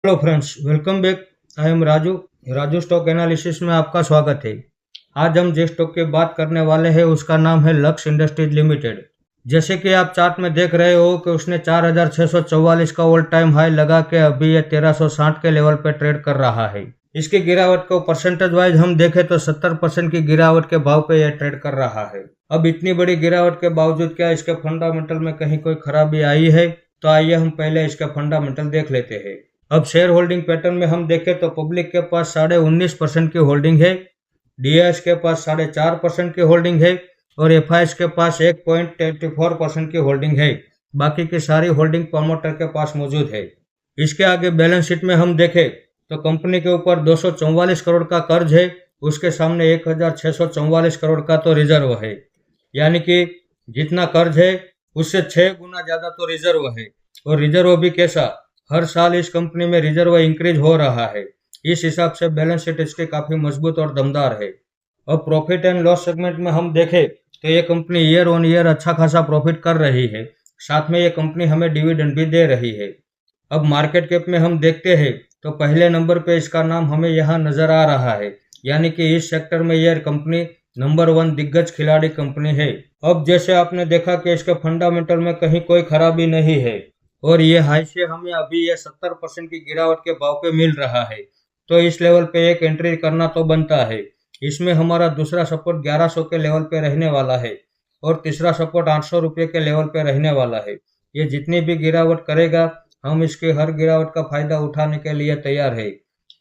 Hello friends, welcome back. I am Raju stock analysis में आपका स्वागत है। आज हम जिस स्टॉक की बात करने वाले हैं उसका नाम है लक्स इंडस्ट्रीज लिमिटेड। जैसे कि आप चार्ट में देख रहे हो कि उसने 4644 का ऑल टाइम हाई लगा के अभी ये 1360 के लेवल पे ट्रेड कर रहा है। इसकी गिरावट को परसेंटेज वाइज हम देखें तो 70% की गिरावट के भाव पे यह ट्रेड कर रहा है। अब इतनी बड़ी गिरावट के बावजूद क्या इसके फंडामेंटल में कहीं कोई खराबी आई है? तो आइए हम पहले इसके फंडामेंटल देख लेते हैं। अब शेयर होल्डिंग पैटर्न में हम देखें तो पब्लिक के पास 19.5% की होल्डिंग है, डीआईएस के पास 4.5% की होल्डिंग है और एफआईएस के पास 1.84% की होल्डिंग है। बाकी की सारी होल्डिंग प्रमोटर के पास मौजूद है। इसके आगे बैलेंस शीट में हम देखें तो कंपनी के ऊपर 244 करोड़ का कर्ज है, उसके सामने 1644 करोड़ का तो रिजर्व है। यानी कि जितना कर्ज है उससे 6 गुना ज्यादा तो रिजर्व है। और रिजर्व भी कैसा? हर साल इस कंपनी में रिजर्व इंक्रीज हो रहा है। इस हिसाब से बैलेंस शीट इसकी काफी मजबूत और दमदार है। अब प्रॉफिट एंड लॉस सेगमेंट में हम देखें तो ये कंपनी ईयर ऑन ईयर अच्छा खासा प्रॉफिट कर रही है। साथ में ये कंपनी हमें डिविडेंड भी दे रही है। अब मार्केट कैप में हम देखते हैं तो पहले नंबर पे इसका नाम हमें यहाँ नजर आ रहा है। यानी कि इस सेक्टर में यह कंपनी नंबर 1 दिग्गज खिलाड़ी कंपनी है। अब जैसे आपने देखा कि इसके फंडामेंटल में कहीं कोई खराबी नहीं है और ये हाई से हमें अभी ये 70% की गिरावट के भाव पे मिल रहा है, तो इस लेवल पे एक एंट्री करना तो बनता है। इसमें हमारा दूसरा सपोर्ट 1100 के लेवल पे रहने वाला है और तीसरा सपोर्ट 800 रुपये के लेवल पे रहने वाला है। ये जितनी भी गिरावट करेगा हम इसके हर गिरावट का फायदा उठाने के लिए तैयार है।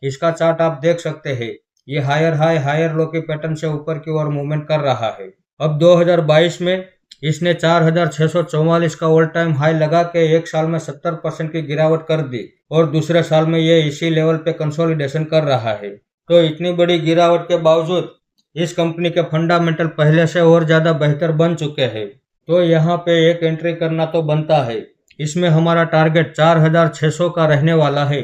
इसका चार्ट आप देख सकते हैं, ये हायर हाई हायर लो के पैटर्न से ऊपर की ओर मूवमेंट कर रहा है। अब 2022 में इसने 4644 का ऑल टाइम हाई लगा के एक साल में 70% की गिरावट कर दी और दूसरे साल में ये इसी लेवल पे कंसोलिडेशन कर रहा है। तो इतनी बड़ी गिरावट के बावजूद इस कंपनी के फंडामेंटल पहले से और ज्यादा बेहतर बन चुके हैं, तो यहाँ पे एक एंट्री करना तो बनता है। इसमें हमारा टारगेट 4600 का रहने वाला है।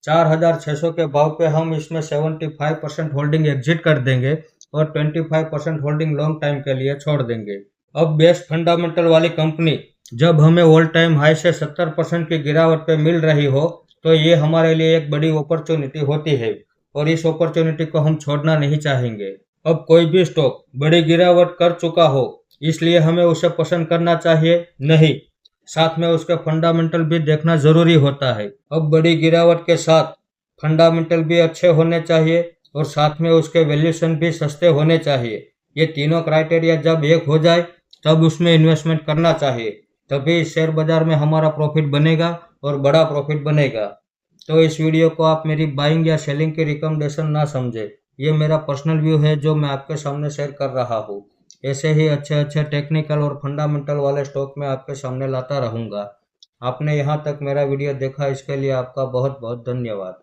4600 के भाव पे हम इसमें 75% होल्डिंग एग्जिट कर देंगे और 25% होल्डिंग लॉन्ग टाइम के लिए छोड़ देंगे। अब बेस्ट फंडामेंटल वाली कंपनी जब हमें ऑल टाइम हाई से 70% की गिरावट पे मिल रही हो तो ये हमारे लिए एक बड़ी अपॉर्चुनिटी होती है और इस अपॉर्चुनिटी को हम छोड़ना नहीं चाहेंगे। अब कोई भी स्टॉक बड़ी गिरावट कर चुका हो इसलिए हमें उसे पसंद करना चाहिए नहीं, साथ में उसके फंडामेंटल भी देखना जरूरी होता है। अब बड़ी गिरावट के साथ फंडामेंटल भी अच्छे होने चाहिए और साथ में उसके वैल्यूएशन भी सस्ते होने चाहिए। ये तीनों क्राइटेरिया जब एक हो जाए तब उसमें इन्वेस्टमेंट करना चाहिए, तभी शेयर बाजार में हमारा प्रॉफिट बनेगा और बड़ा प्रॉफिट बनेगा। तो इस वीडियो को आप मेरी बाइंग या सेलिंग की रिकमेंडेशन ना समझे, ये मेरा पर्सनल व्यू है जो मैं आपके सामने शेयर कर रहा हूँ। ऐसे ही अच्छे अच्छे टेक्निकल और फंडामेंटल वाले स्टॉक में आपके सामने लाता रहूंगा। आपने यहाँ तक मेरा वीडियो देखा इसके लिए आपका बहुत बहुत धन्यवाद।